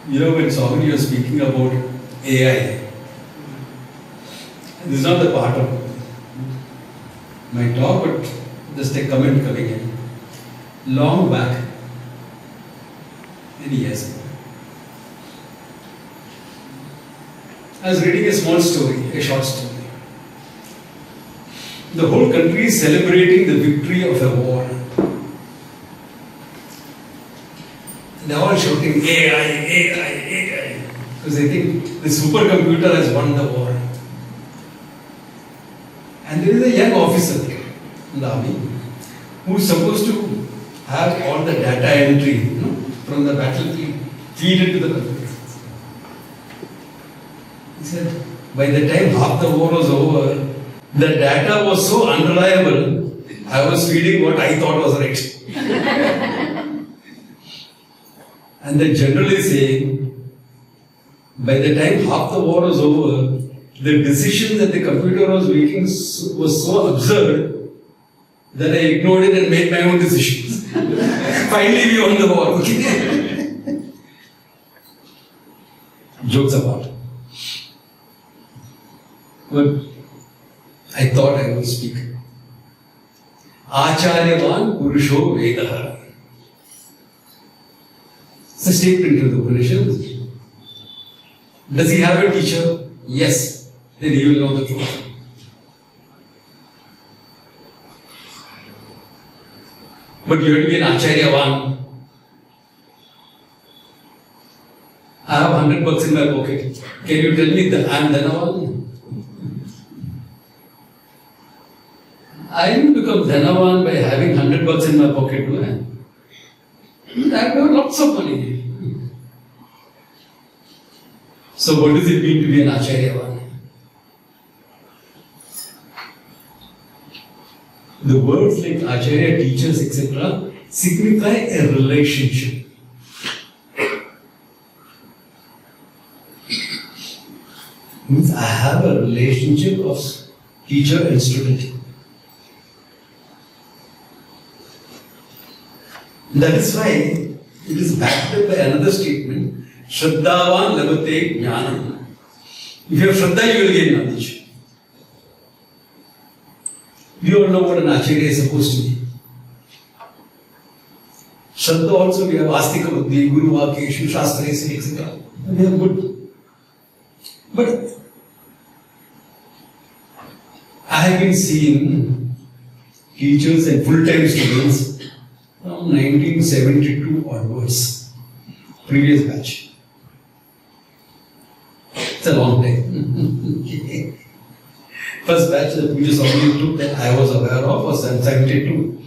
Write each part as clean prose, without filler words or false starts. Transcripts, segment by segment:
When Swami was speaking about AI, this is not the part of my talk, but just a comment coming in. Long back, many years ago, I was reading a small story, a short story. The whole country is celebrating the victory of a war. They're all shouting AI, AI, AI, because they think the supercomputer has won the war. And there is a young officer in the army who is supposed to have all the data entry from the battlefield feed into the computer. He said, by the time half the war was over, the data was so unreliable, I was feeding what I thought was right. And the general is saying, by the time half the war was over, the decision that the computer was making was so absurd that I ignored it and made my own decisions. Finally, we won the war. Okay? Jokes apart. But I thought I would speak. Acharyavan Purusho Vedaha. It's a statement in the Upanishads. Does he have a teacher? Yes. Then he will know the truth. But you have to be an Acharyavan. I have $100 in my pocket. Can you tell me that I am Dhanavan? I didn't become Dhanavan by having $100 in my pocket, do I? I have lots of money. So what does it mean to be an Acharyavan? The words like Acharya, teachers, etc. signify a relationship. Means I have a relationship of teacher and student. That is why it is backed up by another statement, Shraddhavan labate jnanam. If you have Shraddha, you will gain knowledge. We all know what an Acharya is supposed to be. Shraddha also we have Astika Buddhi, Guru Vakeshu, Shastresya, etc. We have good. But I have been seeing teachers and full-time students from 1972 onwards, previous batch. It's a long time. First batch that we just only took that I was aware of was 72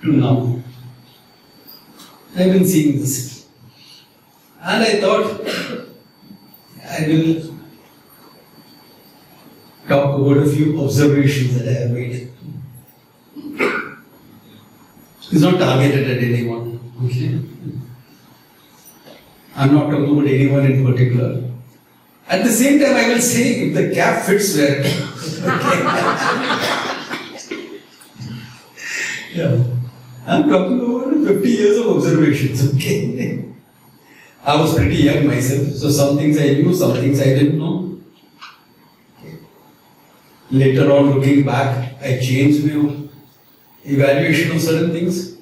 to now. I've been seeing this. And I thought I will talk about a few observations that I have made. It's not targeted at anyone. Okay? I'm not talking about anyone in particular. At the same time, I will say if the cap fits where. Yeah. I'm talking about 50 years of observations. Okay? I was pretty young myself, so some things I knew, some things I didn't know. Okay. Later on, looking back, I changed my evaluation of certain things.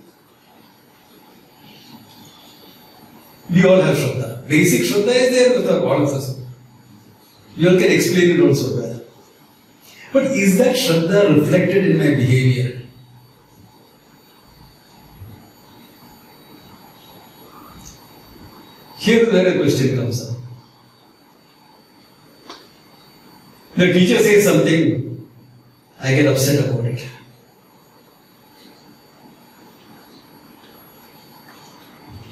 We all have Shraddha. Basic Shraddha is there with all of us. You all can explain it also well. But is that Shraddha reflected in my behavior? Here is where a question comes up. The teacher says something, I get upset about it.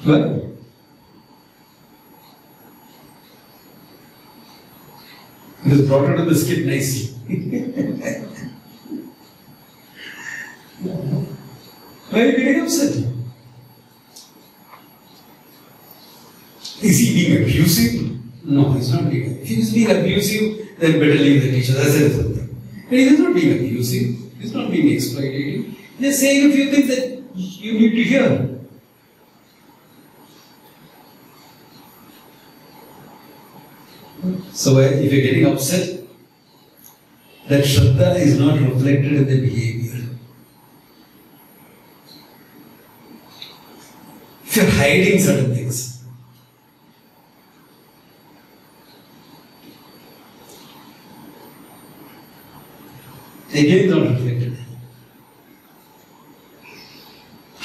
What? It is brought out of the skip nicely. Why are you getting upset? Is he being abusive? No, he's not being abusive. If he's being abusive, then better leave the teacher. That's it. But he is not being abusive. He's not being exploitative. He's saying a few things that you need to hear. So if you're getting upset, that Shraddha is not reflected in the behavior. If you're hiding certain things, again not reflected.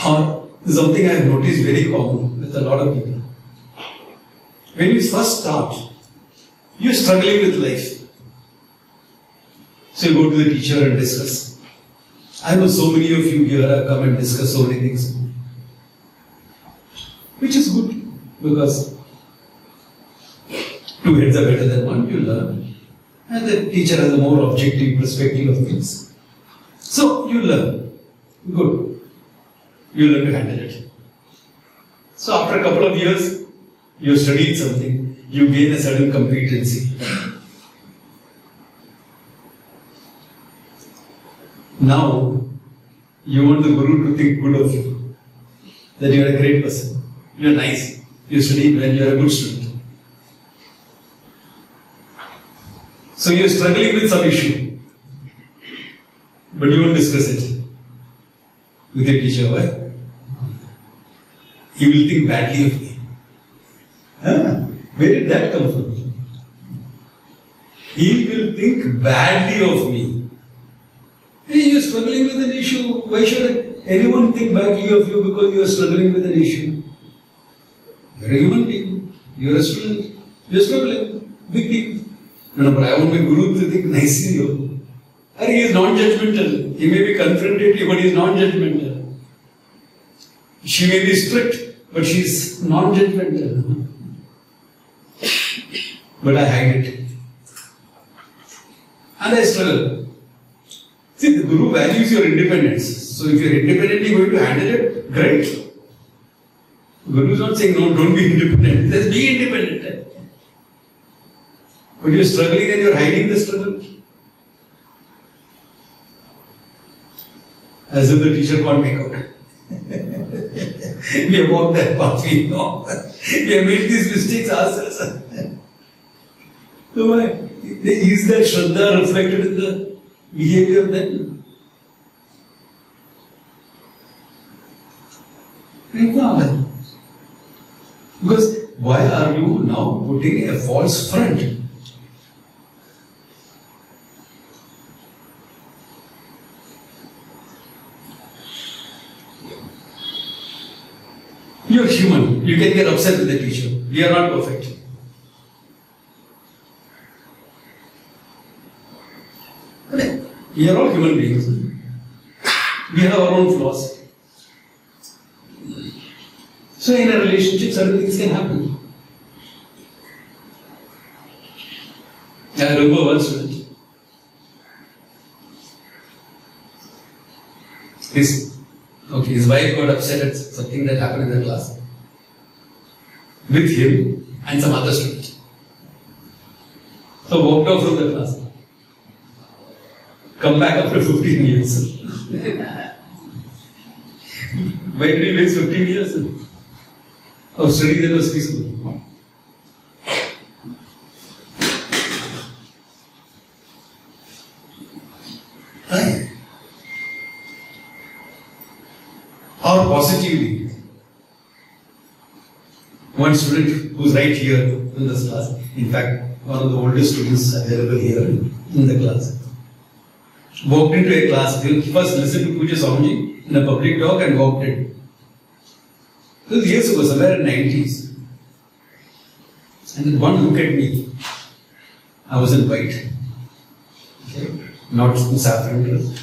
Or something I have noticed very common with a lot of people. When you first start, you're struggling with life. So you go to the teacher and discuss. I know so many of you here have come and discussed so many things. Which is good, because two heads are better than one, you learn. And the teacher has a more objective perspective of things. So you learn. Good. You learn to handle it. So after a couple of years, you studied something, you gain a certain competency. Now, you want the Guru to think good of you. That you are a great person. You are nice. You study well, you are a good student. So you are struggling with some issue. But you won't discuss it with your teacher. Why? He will think badly of me. Where did that come from? He will think badly of me. Hey, you are struggling with an issue. Why should anyone think badly of you because you are struggling with an issue? You are a human being. You are a student. You are struggling. Big deal. No, but I want my Guru to think nicely of you. He is non-judgmental. He may be confrontative, but he is non-judgmental. She may be strict, but she is non-judgmental. But I hide it. And I struggle. See, the Guru values your independence. So if you are independently going to handle it, great. The Guru is not saying, no, don't be independent. He says, be independent. But you are struggling and you are hiding the struggle. As if the teacher can't make out. We have walked that path, we know. We have made these mistakes ourselves. So why? Is that Shraddha reflected in the behavior of them? No. Because why are you now putting a false front? You are human. You can get upset with the teacher. We are not perfect. We are all human beings. We have our own flaws. So in a relationship, certain things can happen. I remember one student. His wife got upset at something that happened in the class. With him and some other student. So walked off from the class. Come back after 15 years. Why did he waste 15 years of study that was peaceful? Or positively. One student who's right here in this class, in fact, one of the oldest students available here in the class, walked into a class, he first listened to Puja Swamiji in a public talk and walked in. This was years ago, somewhere in the 90s. And then one look at me. I was in white. Okay? Not saffron dress.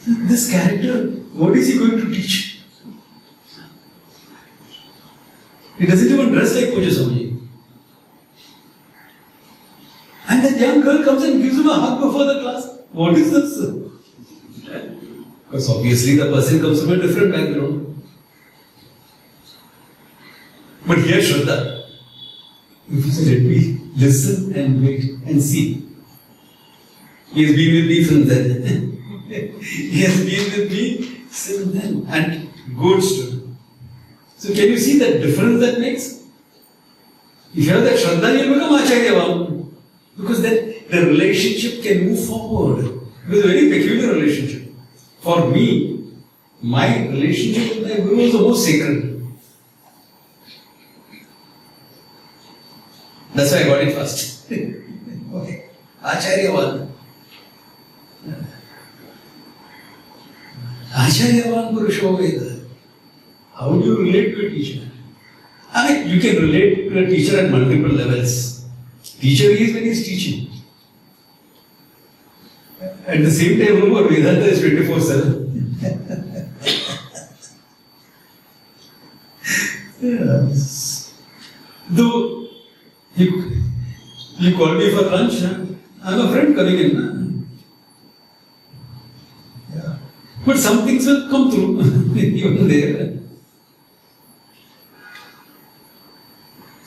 This character, what is he going to teach? He doesn't even dress like Puja Swamiji. And that young girl comes and gives him a hug before the class. What is this? Because obviously the person comes from a different background. But here Shraddha, if you say, let me listen and wait and see. He has been with me since then. He has been with me since then. And good student. So can you see the difference that makes? If you have that Shraddha, you will become Acharyavan. Because then the relationship can move forward. It was a very peculiar relationship. For me, my relationship with my Guru was the most sacred. That's why I got it first. Okay. Acharyavan. Acharyavan Purusho Veda. How do you relate to a teacher? I mean, you can relate to a teacher at multiple levels. Teacher is when he is teaching. At the same time, remember, Vedanta is 24/7. Yes. Though you call me for lunch, I'm a friend coming in. Yeah. But some things will come through, even there.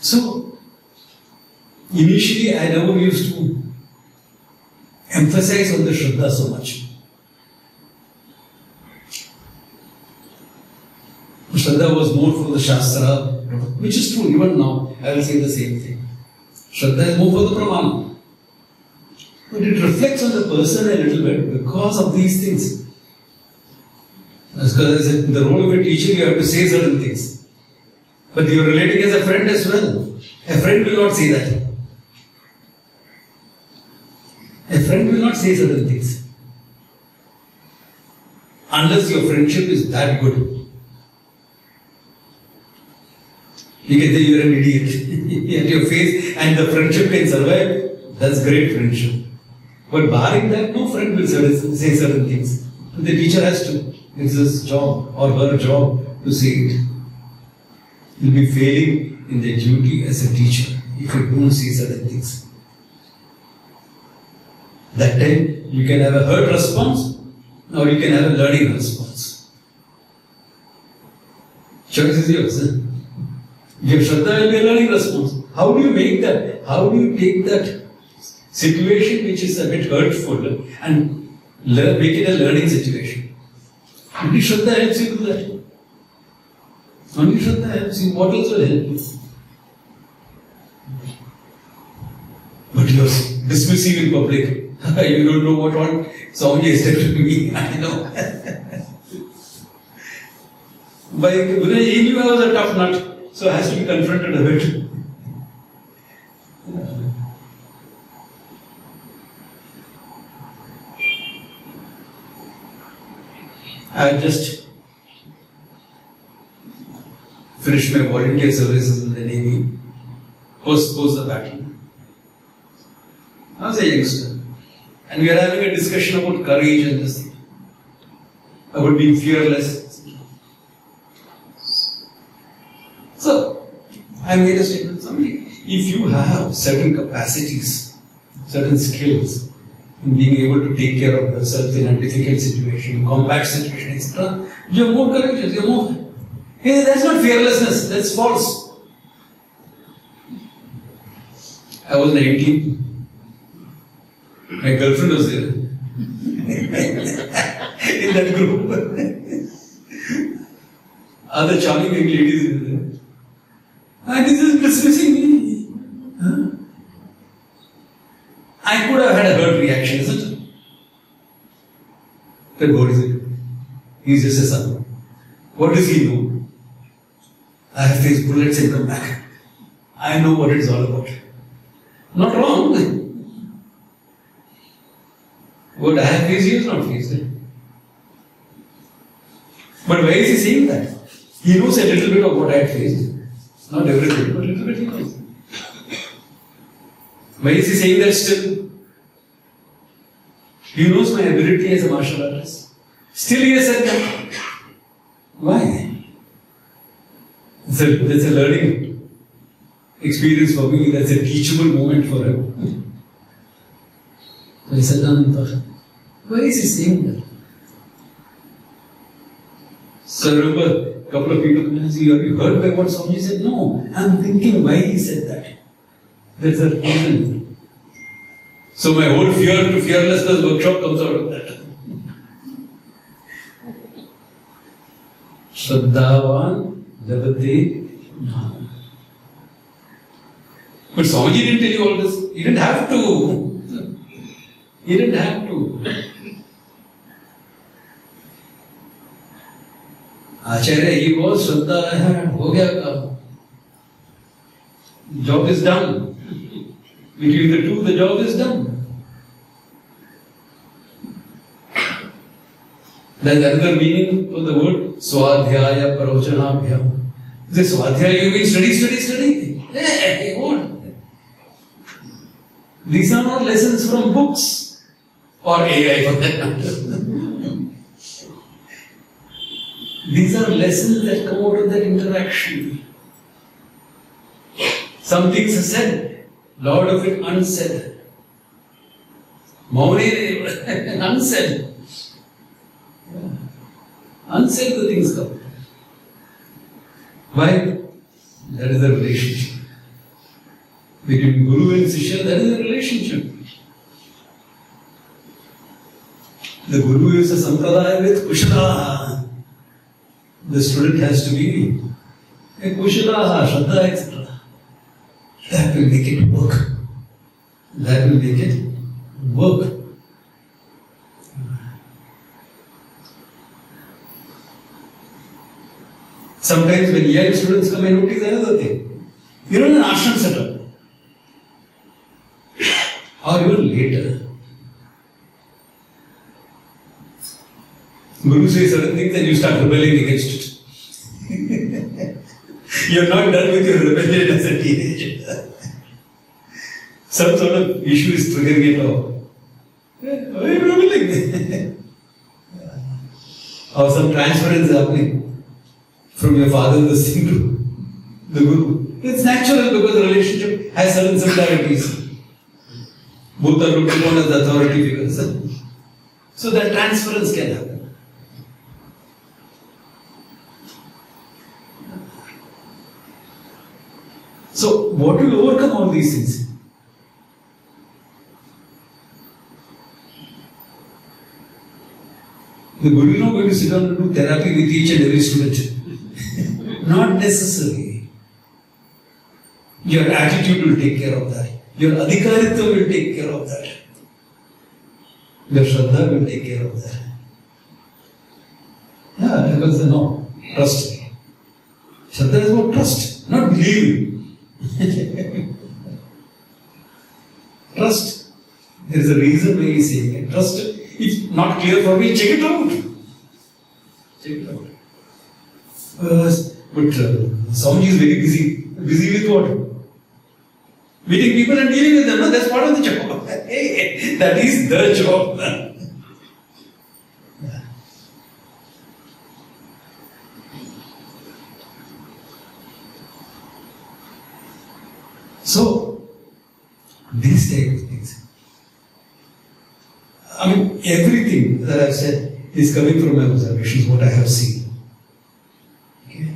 So, initially I never used to emphasize on the Shraddha so much. Shraddha was more for the Shastra, which is true, even now I will say the same thing. Shraddha is more for the Pramana. But it reflects on the person a little bit because of these things. Because in the role of a teacher, you have to say certain things. But you are relating as a friend as well. A friend will not say that. A friend will not say certain things. Unless your friendship is that good. You can say you are an idiot. At your face and the friendship can survive. That's great friendship. But barring that, no friend will say certain things. The teacher has to. It's his job or her job to say it. You'll be failing in their duty as a teacher if you don't say certain things. That time you can have a hurt response or you can have a learning response. Choice is yours. If you have Shraddha, will be a learning response. How do you make that? How do you take that situation which is a bit hurtful and make it a learning situation? Only Shraddha helps you do that. Only Shraddha helps you. What else will help you? But you are dismissive in public. You don't know what Swami has said to me. I know. But he knew I was a tough nut, so has to be confronted a bit. I just finished my volunteer services in the Navy, post the battle. I was a youngster, and we were having a discussion about courage and this thing, about being fearless. So, I made a statement, if you have certain capacities, certain skills, in being able to take care of yourself in a difficult situation, combat situation, etc., you're more courageous, you're more. Hey, that's not fearlessness, that's false. I was 19. My girlfriend was there. In that group. Other charming young ladies were there. And this is dismissing me. Huh? I could have had a hurt reaction, isn't it? But what is it? He's just a son. What does he know? I have faced bullets and come back. I know what it's all about. Not wrong. What I have faced, he has not faced it. But why is he saying that? He knows a little bit of what I had faced. Not everything, but a little bit he knows. Why is he saying that still? He knows my ability as a martial artist. Still he has said that. Why? That's a learning experience for me. That's a teachable moment for him. So I sat down and thought, why is he saying that? So I remember a couple of people came and said, have you heard by what Swami said? No, I'm thinking why he said that. There's a reason. So my whole fear to fearlessness workshop comes out of that. Shraddhavan Labate Bhava. But Swamiji didn't tell you all this. He didn't have to. He didn't have to. Acharya, he was Shraddha, ho gaya kaam. Job is done. Between the two, the job is done. There's another meaning for the word Swadhyaya Parochanabhyam. This Swadhyaya, you mean study. Hey, what? These are not lessons from books or AI for that matter. These are lessons that come out of that interaction. Some things are said, lot of it unsaid. Maune unsaid. Unsaid the things come. Why? That is a relationship. Between Guru and Shishya, that is a relationship. The Guru is a sampradaya with Kushalaha. The student has to be a Kushalaha, Shraddha, etc. That will make it work. That will make it work. Sometimes when young students come, I notice another thing. You know, in an ashram setup, or even later, Guru says certain things and you start rebelling against it. You're not done with your rebellion as a teenager. Some sort of issue is triggering it off. Why are you rebelling? Or some transference happening from your father to the Guru. It's natural because the relationship has certain similarities. Both are looked upon as authority figures. So that transference can happen. So what will overcome all these things? The Guru is not going to sit down and do therapy with each and every student. Not necessarily. Your attitude will take care of that. Your adhikaritva will take care of that. Your Shraddha will take care of that. Yeah, because no, trust. Shraddha is about trust, not believing. Trust. There is a reason why he is saying it. Trust. If not clear for me, check it out. Check it out. But Swamiji is very busy. Busy with what? Meeting people and dealing with them. No? That's part of the job. Hey, that is the job. So, these type of things. I mean, everything that I've said is coming from my observations, what I have seen. Okay?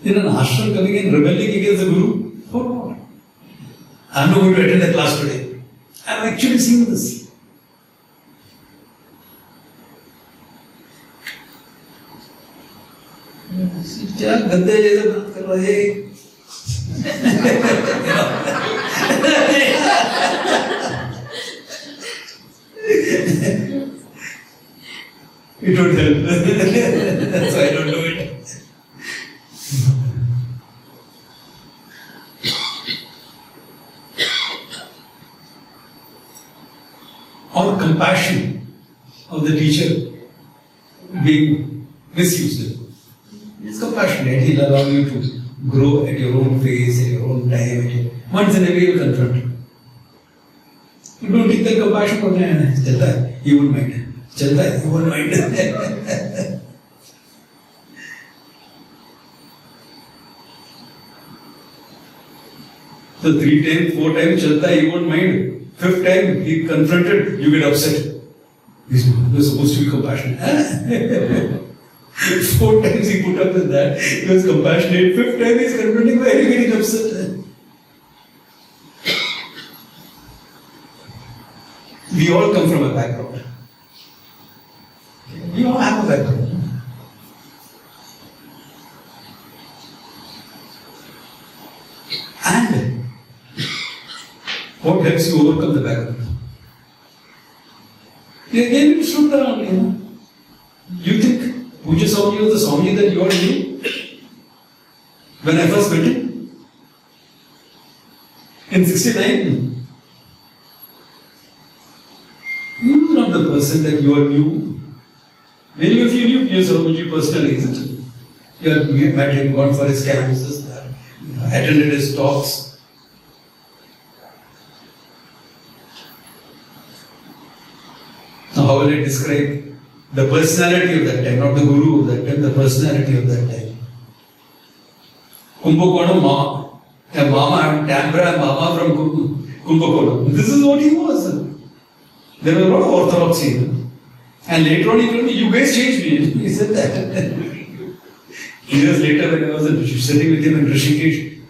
In an ashram coming and rebelling against the Guru, for what? I'm not going to attend the class today. I'm actually seeing this. क्या गंदे जैसे बात कर रहे हैं? It would help. That's why I don't do it. Or compassion of the teacher being misused. It's compassionate. He'll allow you to grow at your own pace, at your own time. Once in a way you confront. You don't think that compassion for him. Chalta hai, he won't mind. Chalta hai, he won't mind. So 3 times, 4 times chalta hai, he won't mind. 5th time he confronted, you get upset. You're supposed to be compassionate. 4 times he put up with that. He was compassionate. 5th time he is confronting, why are you getting upset? We all come from a background. We all have a background. And What helps you overcome the background? You again it should down, You think Puja Swami was the Swami that you all knew? When I first met him? In 69? He was not the person that you all knew. Many of you knew Puja Swami personally, isn't it? You have met him, gone for his campuses, attended his talks. Now, how will I describe the personality of that time, not the guru of that time, the personality of that time? Kumbakonam Mama. A Mama, Tambra Mama from Kumbakonam. This is what he was. There was a lot of orthodoxy. And later on he told me, you guys changed me. He said that. Years later, when I was sitting with him in Rishikesh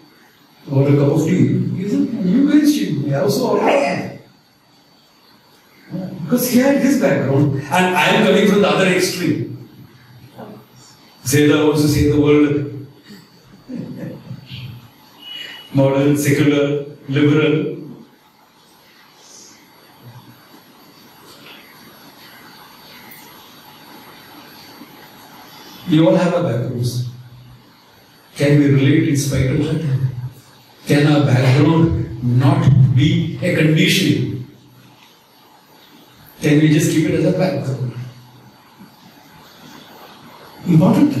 over a cup of tea, he said, you guys changed me. I was so orthodox. Because he had his background, and I am coming from the other extreme. Zeda wants to say the world modern, secular, liberal. We all have our backgrounds. Can we relate in spite of that? Can our background not be a conditioning? Can we just keep it as a background? Important.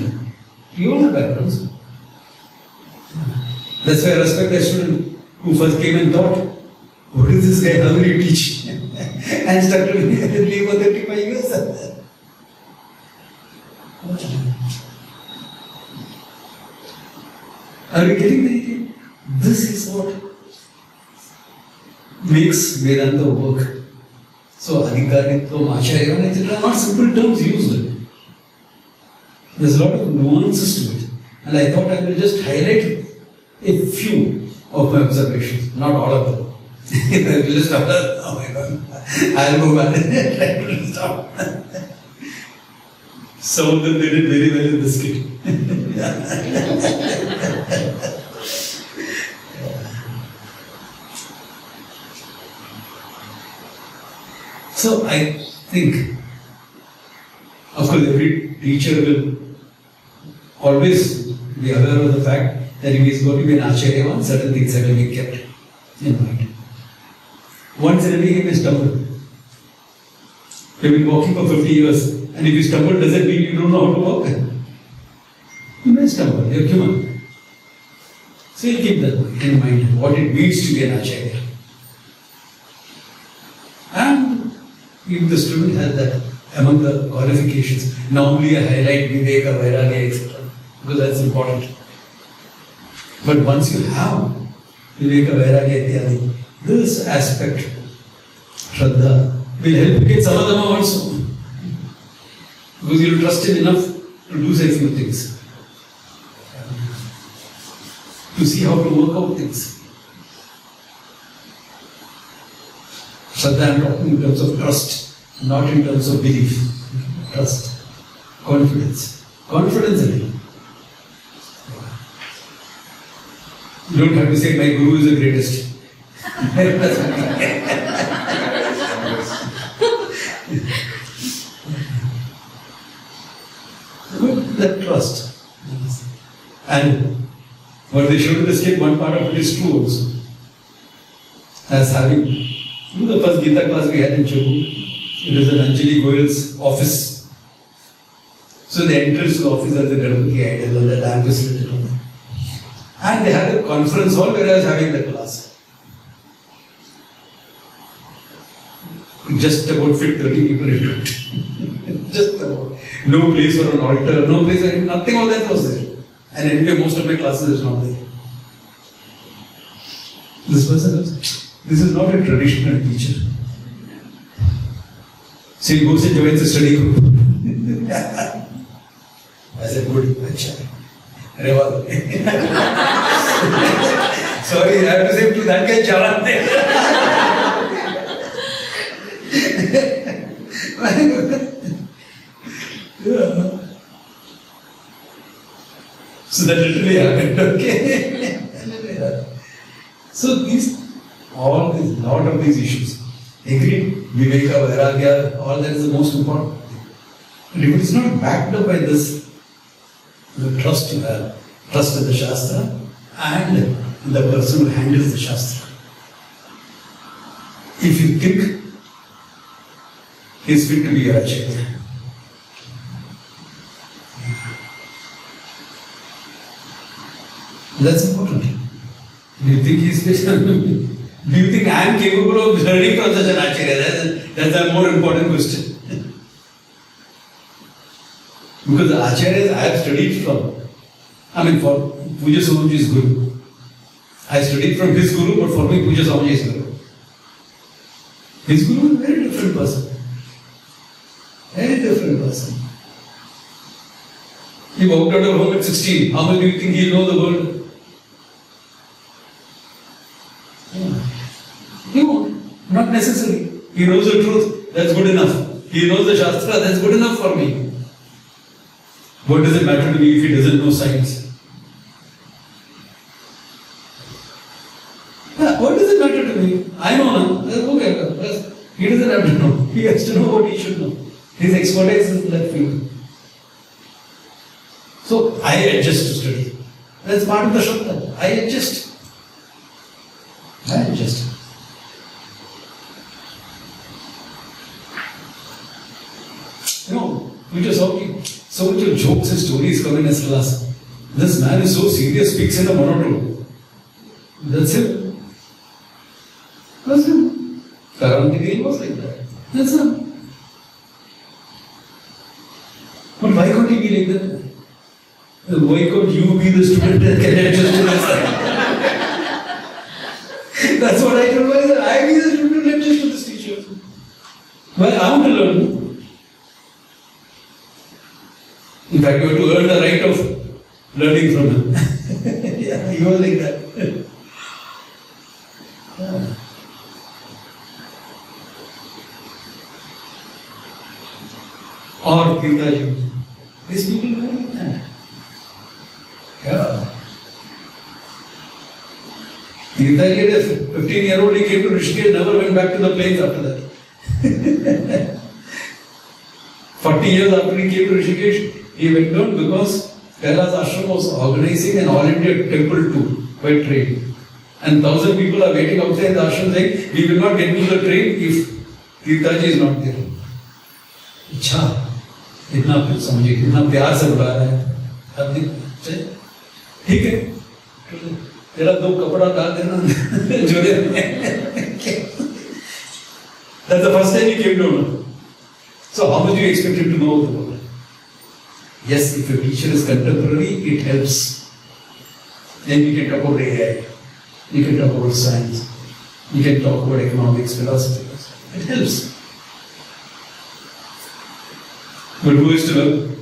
We all have backgrounds. That's why I respect a student who first came and thought, what is this guy, how will he teach? And stuck to me for 35 years. Are you getting the idea? This is what makes Vedanta work. So, Adhikaritvam, Acharya, etc. are not simple terms used. There's a lot of nuances to it. And I thought I will just highlight a few of my observations, not all of them. If I will just oh my God, I'll go back and try to stop. Some of them they did very well in this skit. So I think, of course, every teacher will always be aware of the fact that if he is going to be an acharya, certain things have to be kept in mind. Once in a way he may stumble. You've been walking for 50 years, and if you stumble, does it mean you don't know how to walk? You may stumble, you're human. So you keep that in mind, what it means to be an acharya. And if the student has that among the qualifications, normally I highlight Viveka, Vairagya, etc. because that's important. But once you have Viveka, Vairagya, ityadi, this aspect, Shraddha, will help you get Samadhama also. Because you will trust him enough to do say few things. To see how to work out things. Shraddha, I am talking in terms of trust, not in terms of belief. Trust, confidence. Confidence in him. You don't have to say, my guru is the greatest. That trust. And what they showed in the skit, one part of it is true also. As having, the first Gita class we had in Chobu, it was an Anjali Goyal's office. So the entrance to the office has the Ganapati idol and the lamp is lit on. And they had a conference hall where I was having the class. Just about fit 30 people into it. Just about. No place for an altar, no place for nothing, all that was there. And anyway, most of my classes is not there. This person was, this is not a traditional teacher. So he goes and joins a study group. I said, good, Acha. Sorry, I have to say to that guy, Charan yeah. So that literally happened, okay? So these Lot of these issues. Agreed, Viveka, Vairagya, all that is the most important. And if it is not backed up by this, the trust you have, trust in the Shastra and the person who handles the Shastra. If you think he is fit to be your Acharya, that's important. Do you think he is fit? Do you think I am capable of learning from such an Acharya? That's a more important question. Because the Acharyas I have studied from, for Puja Swamiji Guru. I studied from his Guru, but for me Puja Swamiji is Guru. His Guru is a very different person. Very different person. He walked out of home at 16. How much do you think he will know the world? He won't. Not necessary. He knows the truth. That's good enough. He knows the Shastra. That's good enough for me. What does it matter to me if he doesn't know science? What does it matter to me? I know now. Okay. He doesn't have to know. He has to know what he should know. His expertise is in that field. So I adjust to study. That's part of the Shastra. I adjust. We just talking. So much of jokes and stories come in his class. This man is so serious, speaks in a monotone. That's him. That's him. Karantikari was like that. That's him. But why can't he be like that? Why can't you be the student that can adjust to this? That's what I told myself. I be the student and adjust to this teacher. Well, I want to learn. In fact, you have to earn the right of learning from him. Yeah, he was like that. Yeah. Or Kirtaji. These people were like that. Yeah. Kirtaji, a 15-year-old, he came to Rishikesh, never went back to the plains after that. 40 years after he came to Rishikesh, he went down because Kailas Ashram was organizing an all-India temple tour by train. And 1,000 people are waiting outside the ashram saying, we will not get to the train if Kirtaji is not there. अच्छा, इतना समझिए, इतना प्यार से बुला रहा है. अब ठीक है, तेरा दो कपड़ा डाल देना जोड़े में. That's the first time he came down. So how much do you expect him to know the world? Yes, if your teacher is contemporary, it helps. Then you can talk about AI, you can talk about science, you can talk about economics, philosophy. It helps. But who is to learn?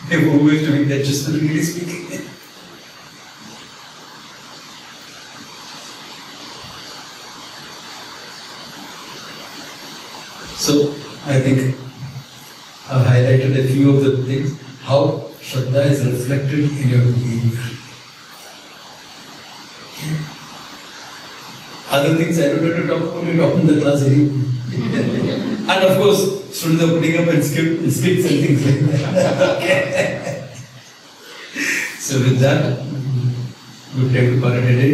Who is doing that, just really speaking? So, I think I've highlighted a few of the things, how Shraddha is reflected in your behavior. Other things I don't have to talk about, we talk in the class anyway. And of course, students are putting up and sticks and things like that. Okay. So with that, good time to call it a day.